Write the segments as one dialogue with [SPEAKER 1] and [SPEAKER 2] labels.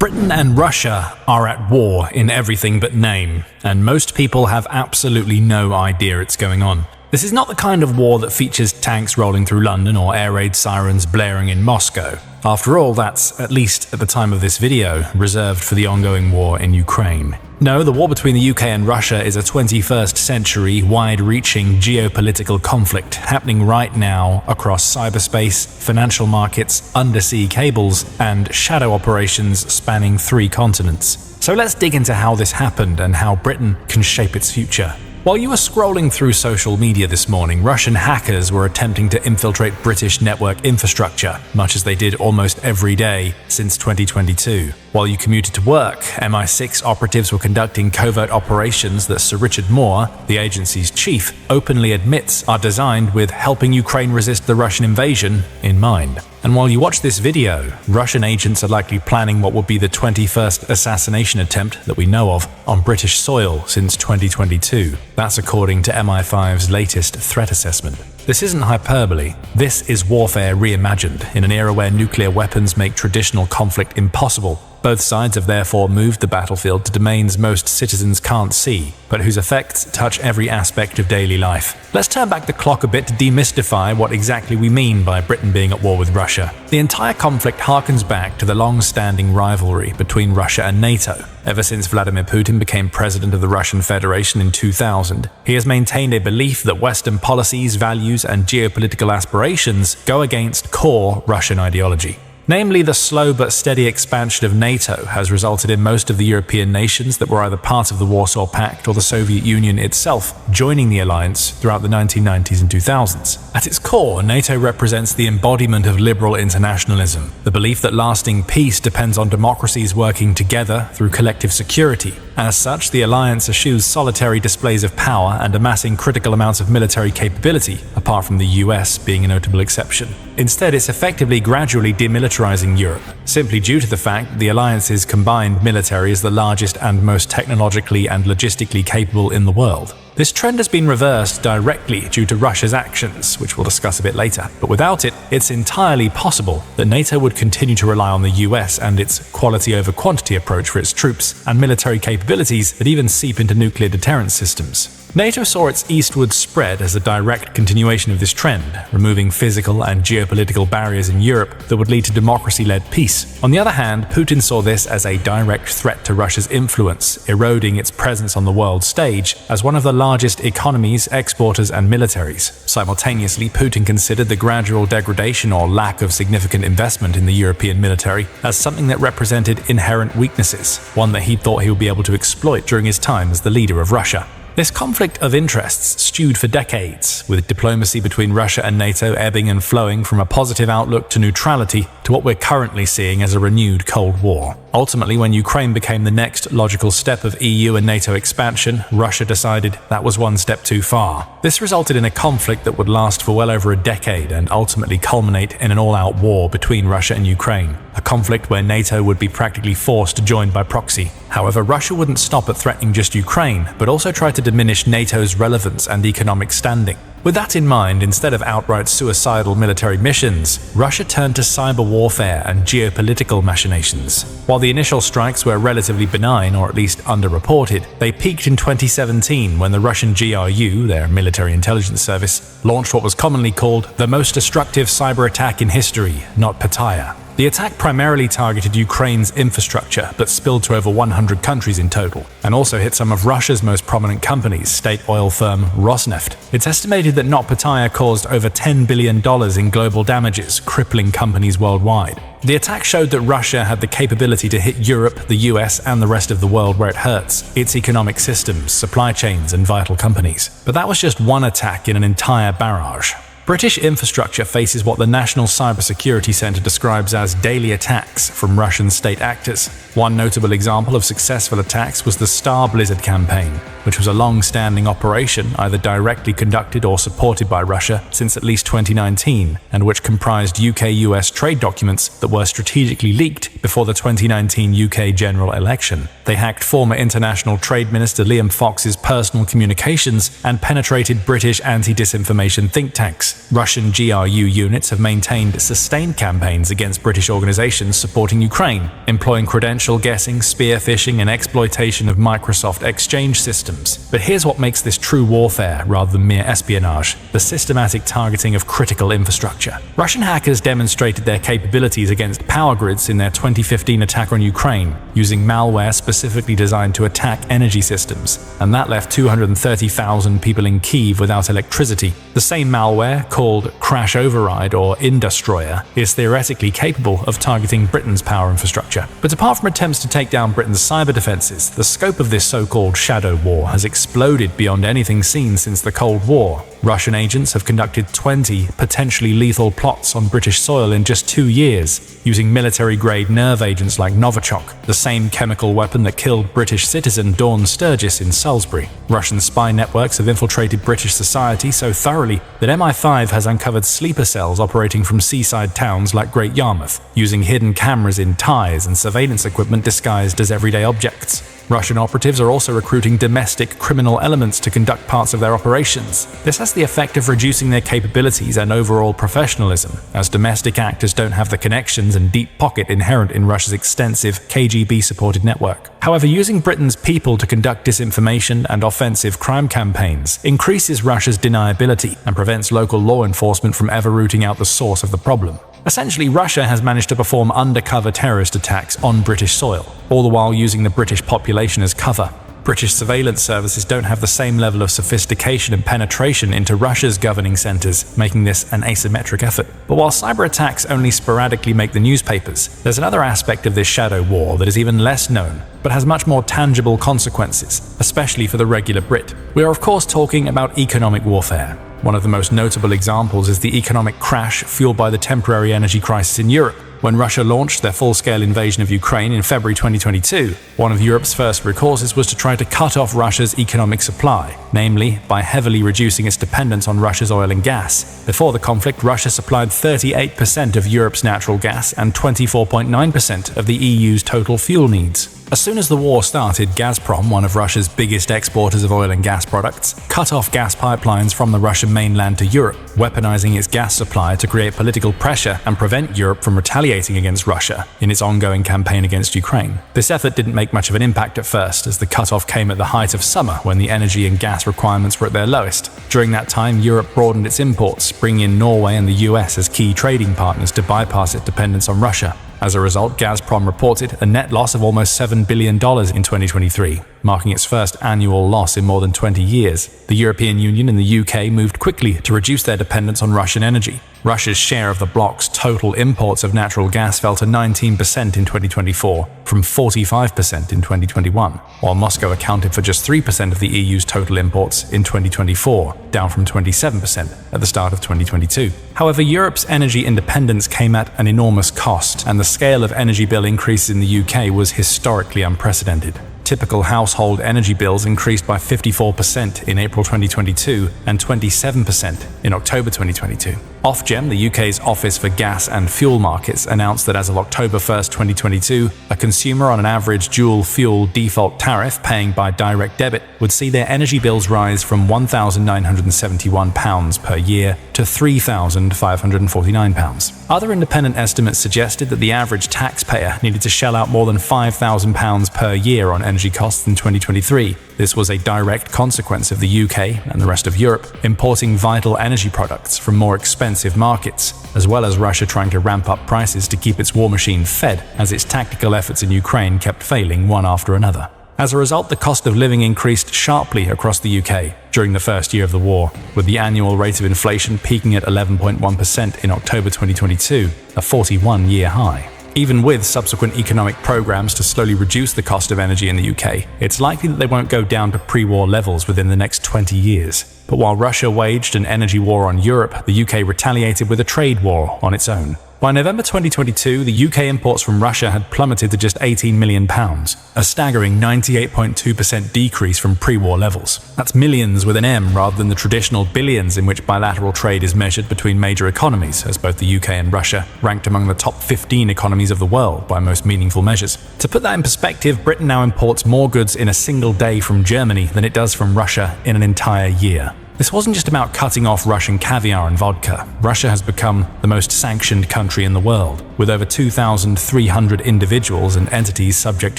[SPEAKER 1] Britain and Russia are at war in everything but name, and most people have absolutely no idea it's going on. This is not the kind of war that features tanks rolling through London or air raid sirens blaring in Moscow. After all, that's, at least at the time of this video, reserved for the ongoing war in Ukraine. No, the war between the UK and Russia is a 21st century, wide-reaching geopolitical conflict happening right now across cyberspace, financial markets, undersea cables, and shadow operations spanning 3 continents. So let's dig into how this happened and how Britain can shape its future. While you were scrolling through social media this morning, Russian hackers were attempting to infiltrate British network infrastructure, much as they did almost every day since 2022. While you commuted to work, MI6 operatives were conducting covert operations that Sir Richard Moore, the agency's chief, openly admits are designed with helping Ukraine resist the Russian invasion in mind. And while you watch this video, Russian agents are likely planning what would be the 21st assassination attempt that we know of on British soil since 2022. That's according to MI5's latest threat assessment. This isn't hyperbole. This is warfare reimagined in an era where nuclear weapons make traditional conflict impossible. Both sides have therefore moved the battlefield to domains most citizens can't see, but whose effects touch every aspect of daily life. Let's turn back the clock a bit to demystify what exactly we mean by Britain being at war with Russia. The entire conflict harkens back to the long-standing rivalry between Russia and NATO. Ever since Vladimir Putin became president of the Russian Federation in 2000, he has maintained a belief that Western policies, values, and geopolitical aspirations go against core Russian ideology. Namely, the slow but steady expansion of NATO has resulted in most of the European nations that were either part of the Warsaw Pact or the Soviet Union itself joining the alliance throughout the 1990s and 2000s. At its core, NATO represents the embodiment of liberal internationalism, the belief that lasting peace depends on democracies working together through collective security. As such, the alliance eschews solitary displays of power and amassing critical amounts of military capability, apart from the US being a notable exception. Instead, it's effectively gradually demilitarizing Europe, simply due to the fact that the alliance's combined military is the largest and most technologically and logistically capable in the world. This trend has been reversed directly due to Russia's actions, which we'll discuss a bit later. But without it, it's entirely possible that NATO would continue to rely on the US and its quality over quantity approach for its troops and military capabilities that even seep into nuclear deterrence systems. NATO saw its eastward spread as a direct continuation of this trend, removing physical and geopolitical barriers in Europe that would lead to democracy-led peace. On the other hand, Putin saw this as a direct threat to Russia's influence, eroding its presence on the world stage as one of the largest economies, exporters, and militaries. Simultaneously, Putin considered the gradual degradation or lack of significant investment in the European military as something that represented inherent weaknesses, one that he thought he would be able to exploit during his time as the leader of Russia. This conflict of interests stewed for decades, with diplomacy between Russia and NATO ebbing and flowing from a positive outlook to neutrality to what we're currently seeing as a renewed Cold War. Ultimately, when Ukraine became the next logical step of EU and NATO expansion, Russia decided that was one step too far. This resulted in a conflict that would last for well over a decade and ultimately culminate in an all-out war between Russia and Ukraine, a conflict where NATO would be practically forced to join by proxy. However, Russia wouldn't stop at threatening just Ukraine, but also try to diminish NATO's relevance and economic standing. With that in mind, instead of outright suicidal military missions, Russia turned to cyber warfare and geopolitical machinations. While the initial strikes were relatively benign, or at least underreported, they peaked in 2017 when the Russian GRU, their military intelligence service, launched what was commonly called the most destructive cyber attack in history, NotPetya. The attack primarily targeted Ukraine's infrastructure, but spilled to over 100 countries in total, and also hit some of Russia's most prominent companies, state oil firm Rosneft. It's estimated that NotPetya caused over $10 billion in global damages, crippling companies worldwide. The attack showed that Russia had the capability to hit Europe, the US, and the rest of the world where it hurts, its economic systems, supply chains, and vital companies. But that was just one attack in an entire barrage. British infrastructure faces what the National Cybersecurity Centre describes as daily attacks from Russian state actors. One notable example of successful attacks was the Star Blizzard campaign, which was a long-standing operation either directly conducted or supported by Russia since at least 2019, and which comprised UK-US trade documents that were strategically leaked before the 2019 UK general election. They hacked former International Trade Minister Liam Fox's personal communications and penetrated British anti-disinformation think tanks, Russian GRU units have maintained sustained campaigns against British organizations supporting Ukraine, employing credential guessing, spear phishing, and exploitation of Microsoft Exchange systems. But here's what makes this true warfare rather than mere espionage: the systematic targeting of critical infrastructure. Russian hackers demonstrated their capabilities against power grids in their 2015 attack on Ukraine, using malware specifically designed to attack energy systems, and that left 230,000 people in Kyiv without electricity. The same malware, called Crash Override or Industroyer, is theoretically capable of targeting Britain's power infrastructure. But apart from attempts to take down Britain's cyber defenses, the scope of this so-called shadow war has exploded beyond anything seen since the Cold War. Russian agents have conducted 20 potentially lethal plots on British soil in just 2 years, using military-grade nerve agents like Novichok, the same chemical weapon that killed British citizen Dawn Sturgis in Salisbury. Russian spy networks have infiltrated British society so thoroughly that MI5 has uncovered sleeper cells operating from seaside towns like Great Yarmouth, using hidden cameras in ties and surveillance equipment disguised as everyday objects. Russian operatives are also recruiting domestic criminal elements to conduct parts of their operations. This has the effect of reducing their capabilities and overall professionalism, as domestic actors don't have the connections and deep pocket inherent in Russia's extensive KGB-supported network. However, using Britain's people to conduct disinformation and offensive crime campaigns increases Russia's deniability and prevents local law enforcement from ever rooting out the source of the problem. Essentially, Russia has managed to perform undercover terrorist attacks on British soil, all the while using the British population as cover. British surveillance services don't have the same level of sophistication and penetration into Russia's governing centers, making this an asymmetric effort. But while cyber attacks only sporadically make the newspapers, there's another aspect of this shadow war that is even less known, but has much more tangible consequences, especially for the regular Brit. We are of course talking about economic warfare. One of the most notable examples is the economic crash fueled by the temporary energy crisis in Europe. When Russia launched their full-scale invasion of Ukraine in February 2022, one of Europe's first recourses was to try to cut off Russia's economic supply, namely by heavily reducing its dependence on Russia's oil and gas. Before the conflict, Russia supplied 38% of Europe's natural gas and 24.9% of the EU's total fuel needs. As soon as the war started, Gazprom, one of Russia's biggest exporters of oil and gas products, cut off gas pipelines from the Russian mainland to Europe, weaponizing its gas supply to create political pressure and prevent Europe from retaliating against Russia in its ongoing campaign against Ukraine. This effort didn't make much of an impact at first, as the cutoff came at the height of summer when the energy and gas requirements were at their lowest. During that time, Europe broadened its imports, bringing in Norway and the US as key trading partners to bypass its dependence on Russia. As a result, Gazprom reported a net loss of almost $7 billion in 2023, marking its first annual loss in more than 20 years. The European Union and the UK moved quickly to reduce their dependence on Russian energy. Russia's share of the bloc's total imports of natural gas fell to 19% in 2024, from 45% in 2021, while Moscow accounted for just 3% of the EU's total imports in 2024, down from 27% at the start of 2022. However, Europe's energy independence came at an enormous cost, and the scale of energy bill increases in the UK was historically unprecedented. Typical household energy bills increased by 54% in April 2022 and 27% in October 2022. Ofgem, the UK's Office for Gas and Fuel Markets, announced that as of October 1, 2022, a consumer on an average dual-fuel default tariff paying by direct debit would see their energy bills rise from £1,971 per year to £3,549. Other independent estimates suggested that the average taxpayer needed to shell out more than £5,000 per year on energy costs in 2023. This was a direct consequence of the UK and the rest of Europe importing vital energy products from more expensive markets, as well as Russia trying to ramp up prices to keep its war machine fed as its tactical efforts in Ukraine kept failing one after another. As a result, the cost of living increased sharply across the UK during the first year of the war, with the annual rate of inflation peaking at 11.1% in October 2022, a 41-year high. Even with subsequent economic programs to slowly reduce the cost of energy in the UK, it's likely that they won't go down to pre-war levels within the next 20 years. But while Russia waged an energy war on Europe, the UK retaliated with a trade war on its own. By November 2022, the UK imports from Russia had plummeted to just £18 million, a staggering 98.2% decrease from pre-war levels. That's millions with an M rather than the traditional billions in which bilateral trade is measured between major economies, as both the UK and Russia ranked among the top 15 economies of the world by most meaningful measures. To put that in perspective, Britain now imports more goods in a single day from Germany than it does from Russia in an entire year. This wasn't just about cutting off Russian caviar and vodka. Russia has become the most sanctioned country in the world, with over 2,300 individuals and entities subject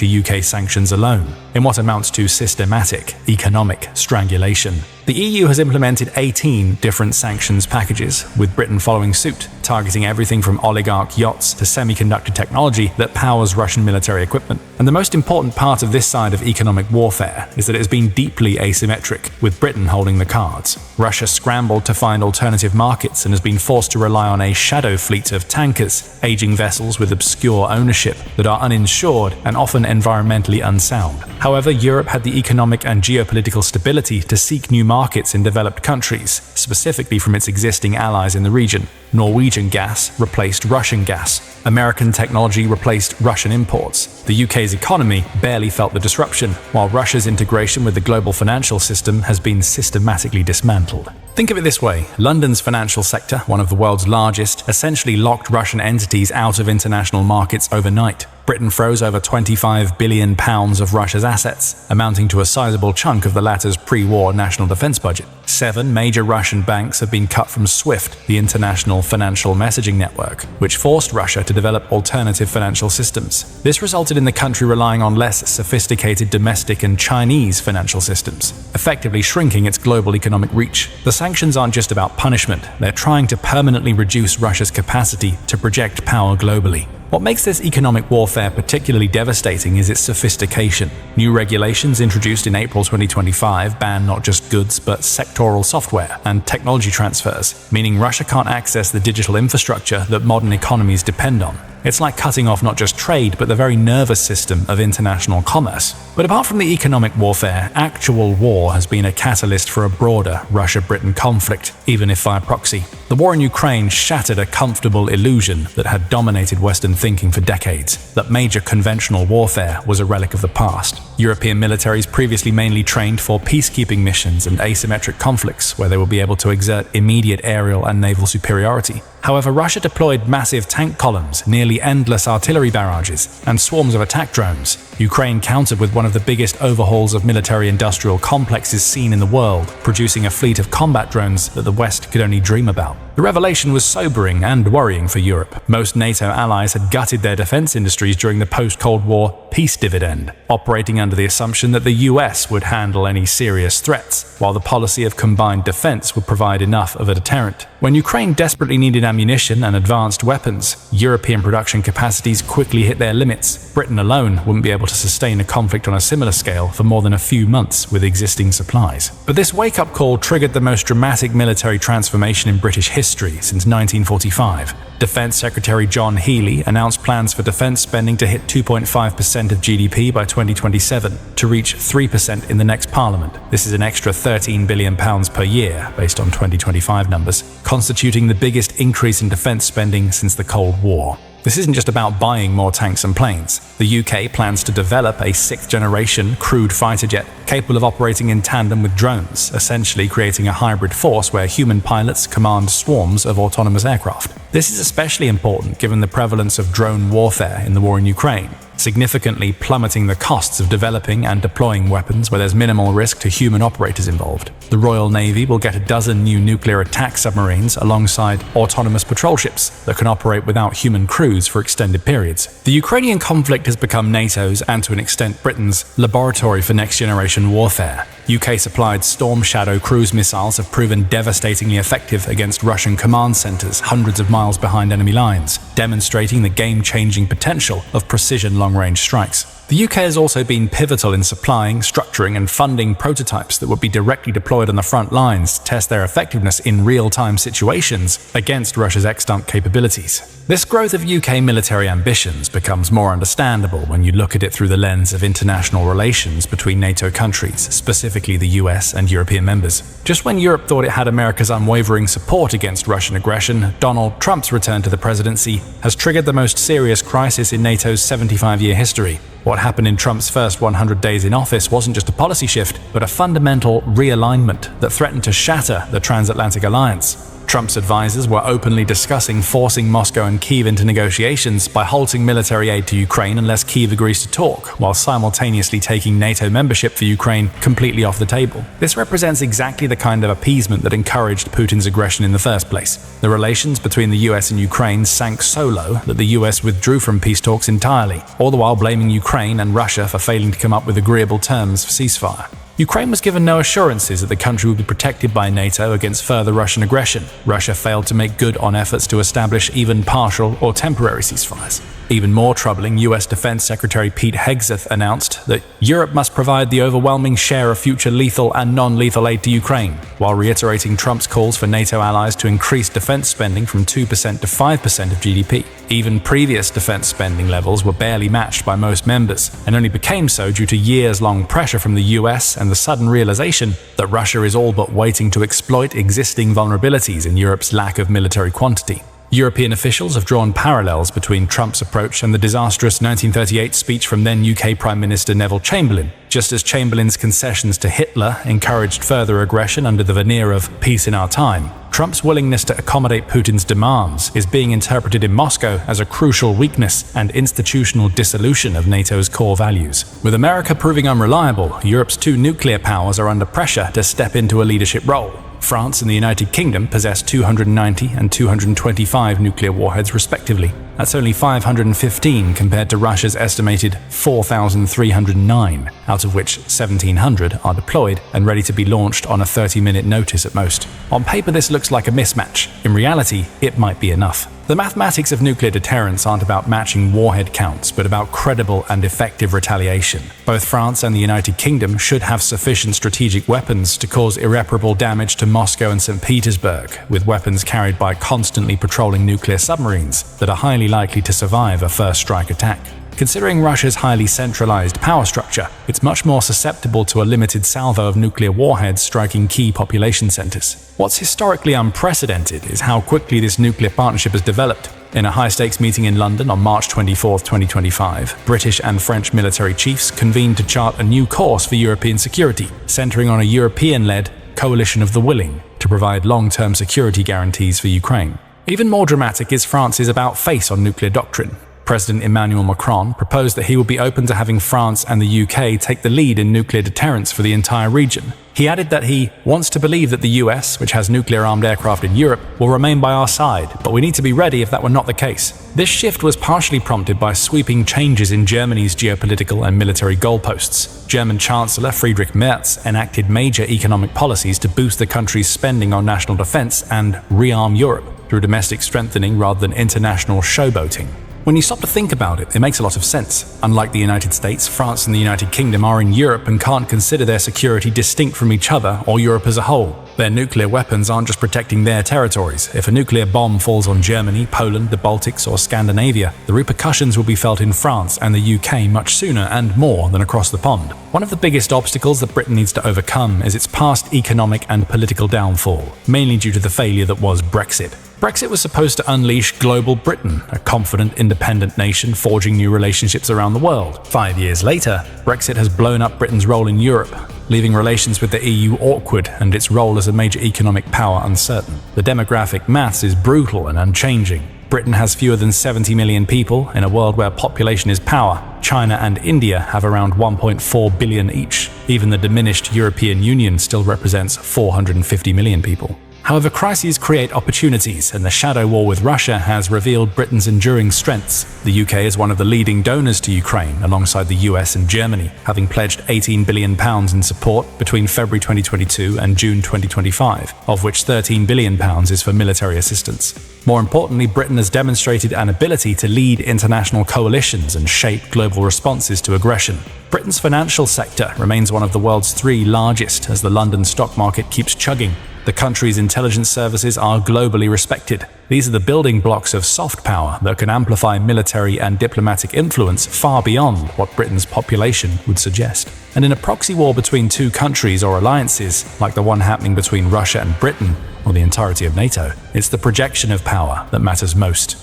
[SPEAKER 1] to UK sanctions alone, in what amounts to systematic economic strangulation. The EU has implemented 18 different sanctions packages, with Britain following suit, targeting everything from oligarch yachts to semiconductor technology that powers Russian military equipment. And the most important part of this side of economic warfare is that it has been deeply asymmetric, with Britain holding the cards. Russia scrambled to find alternative markets and has been forced to rely on a shadow fleet of tankers, aging vessels with obscure ownership that are uninsured and often environmentally unsound. However, Europe had the economic and geopolitical stability to seek new markets in developed countries, specifically from its existing allies in the region. Norwegian gas replaced Russian gas. American technology replaced Russian imports. The UK's economy barely felt the disruption, while Russia's integration with the global financial system has been systematically dismantled. Think of it this way: London's financial sector, one of the world's largest, essentially locked Russian entities out of international markets overnight. Britain froze over £25 billion of Russia's assets, amounting to a sizable chunk of the latter's pre-war national defense budget. 7 major Russian banks have been cut from SWIFT, the international financial messaging network, which forced Russia to develop alternative financial systems. This resulted in the country relying on less sophisticated domestic and Chinese financial systems, effectively shrinking its global economic reach. The sanctions aren't just about punishment, they're trying to permanently reduce Russia's capacity to project power globally. What makes this economic warfare particularly devastating is its sophistication. New regulations introduced in April 2025 ban not just goods but sectoral software and technology transfers, meaning Russia can't access the digital infrastructure that modern economies depend on. It's like cutting off not just trade, but the very nervous system of international commerce. But apart from the economic warfare, actual war has been a catalyst for a broader Russia-Britain conflict, even if via proxy. The war in Ukraine shattered a comfortable illusion that had dominated Western thinking for decades, that major conventional warfare was a relic of the past. European militaries previously mainly trained for peacekeeping missions and asymmetric conflicts, where they will be able to exert immediate aerial and naval superiority. However, Russia deployed massive tank columns, nearly endless artillery barrages, and swarms of attack drones. Ukraine countered with one of the biggest overhauls of military-industrial complexes seen in the world, producing a fleet of combat drones that the West could only dream about. The revelation was sobering and worrying for Europe. Most NATO allies had gutted their defense industries during the post-Cold War peace dividend, operating under the assumption that the US would handle any serious threats, while the policy of combined defense would provide enough of a deterrent. When Ukraine desperately needed ammunition and advanced weapons, European production capacities quickly hit their limits. Britain alone wouldn't be able to sustain a conflict on a similar scale for more than a few months with existing supplies. But this wake-up call triggered the most dramatic military transformation in British history since 1945. Defense Secretary John Healey announced plans for defense spending to hit 2.5% of GDP by 2027, to reach 3% in the next parliament. This is an extra £13 billion per year, based on 2025 numbers, constituting the biggest increase in defense spending since the Cold War. This isn't just about buying more tanks and planes. The UK plans to develop a 6th-generation crewed fighter jet capable of operating in tandem with drones, essentially creating a hybrid force where human pilots command swarms of autonomous aircraft. This is especially important given the prevalence of drone warfare in the war in Ukraine, significantly plummeting the costs of developing and deploying weapons where there's minimal risk to human operators involved. The Royal Navy will get a dozen new nuclear attack submarines alongside autonomous patrol ships that can operate without human crews for extended periods. The Ukrainian conflict has become NATO's, and to an extent Britain's, laboratory for next-generation warfare. UK-supplied Storm Shadow cruise missiles have proven devastatingly effective against Russian command centers hundreds of miles behind enemy lines, demonstrating the game-changing potential of precision long-range strikes. The UK has also been pivotal in supplying, structuring, and funding prototypes that would be directly deployed on the front lines to test their effectiveness in real-time situations against Russia's extant capabilities. This growth of UK military ambitions becomes more understandable when you look at it through the lens of international relations between NATO countries, specifically the US and European members. Just when Europe thought it had America's unwavering support against Russian aggression, Donald Trump's return to the presidency has triggered the most serious crisis in NATO's 75-year history. What happened in Trump's first 100 days in office wasn't just a policy shift, but a fundamental realignment that threatened to shatter the transatlantic alliance. Trump's advisors were openly discussing forcing Moscow and Kyiv into negotiations by halting military aid to Ukraine unless Kyiv agrees to talk, while simultaneously taking NATO membership for Ukraine completely off the table. This represents exactly the kind of appeasement that encouraged Putin's aggression in the first place. The relations between the US and Ukraine sank so low that the US withdrew from peace talks entirely, all the while blaming Ukraine and Russia for failing to come up with agreeable terms for ceasefire. Ukraine was given no assurances that the country would be protected by NATO against further Russian aggression. Russia failed to make good on efforts to establish even partial or temporary ceasefires. Even more troubling, US Defense Secretary Pete Hegseth announced that Europe must provide the overwhelming share of future lethal and non-lethal aid to Ukraine, while reiterating Trump's calls for NATO allies to increase defense spending from 2% to 5% of GDP. Even previous defense spending levels were barely matched by most members, and only became so due to years-long pressure from the US and the sudden realization that Russia is all but waiting to exploit existing vulnerabilities in Europe's lack of military quantity. European officials have drawn parallels between Trump's approach and the disastrous 1938 speech from then UK Prime Minister Neville Chamberlain. Just as Chamberlain's concessions to Hitler encouraged further aggression under the veneer of peace in our time, Trump's willingness to accommodate Putin's demands is being interpreted in Moscow as a crucial weakness and institutional dissolution of NATO's core values. With America proving unreliable, Europe's two nuclear powers are under pressure to step into a leadership role. France and the United Kingdom possess 290 and 225 nuclear warheads respectively. That's only 515 compared to Russia's estimated 4,309, out of which 1,700 are deployed and ready to be launched on a 30-minute notice at most. On paper this looks like a mismatch. In reality, it might be enough. The mathematics of nuclear deterrence aren't about matching warhead counts, but about credible and effective retaliation. Both France and the United Kingdom should have sufficient strategic weapons to cause irreparable damage to Moscow and St. Petersburg, with weapons carried by constantly patrolling nuclear submarines that are highly likely to survive a first strike attack. Considering Russia's highly centralized power structure, it's much more susceptible to a limited salvo of nuclear warheads striking key population centers. What's historically unprecedented is how quickly this nuclear partnership has developed. In a high-stakes meeting in London on March 24, 2025, British and French military chiefs convened to chart a new course for European security, centering on a European-led coalition of the willing to provide long-term security guarantees for Ukraine. Even more dramatic is France's about-face on nuclear doctrine. President Emmanuel Macron proposed that he would be open to having France and the UK take the lead in nuclear deterrence for the entire region. He added that he wants to believe that the US, which has nuclear-armed aircraft in Europe, will remain by our side, but we need to be ready if that were not the case. This shift was partially prompted by sweeping changes in Germany's geopolitical and military goalposts. German Chancellor Friedrich Merz enacted major economic policies to boost the country's spending on national defense and rearm Europe through domestic strengthening rather than international showboating. When you stop to think about it, it makes a lot of sense. Unlike the United States, France and the United Kingdom are in Europe and can't consider their security distinct from each other or Europe as a whole. Their nuclear weapons aren't just protecting their territories. If a nuclear bomb falls on Germany, Poland, the Baltics, or Scandinavia, the repercussions will be felt in France and the UK much sooner and more than across the pond. One of the biggest obstacles that Britain needs to overcome is its past economic and political downfall, mainly due to the failure that was Brexit. Brexit was supposed to unleash global Britain, a confident, independent nation forging new relationships around the world. 5 years later, Brexit has blown up Britain's role in Europe, leaving relations with the EU awkward and its role as a major economic power uncertain. The demographic maths is brutal and unchanging. Britain has fewer than 70 million people in a world where population is power. China and India have around 1.4 billion each. Even the diminished European Union still represents 450 million people. However, crises create opportunities, and the shadow war with Russia has revealed Britain's enduring strengths. The UK is one of the leading donors to Ukraine, alongside the US and Germany, having pledged £18 billion in support between February 2022 and June 2025, of which £13 billion is for military assistance. More importantly, Britain has demonstrated an ability to lead international coalitions and shape global responses to aggression. Britain's financial sector remains one of the world's 3 largest as the London stock market keeps chugging. The country's intelligence services are globally respected. These are the building blocks of soft power that can amplify military and diplomatic influence far beyond what Britain's population would suggest. And in a proxy war between 2 countries or alliances, like the one happening between Russia and Britain, or the entirety of NATO, it's the projection of power that matters most.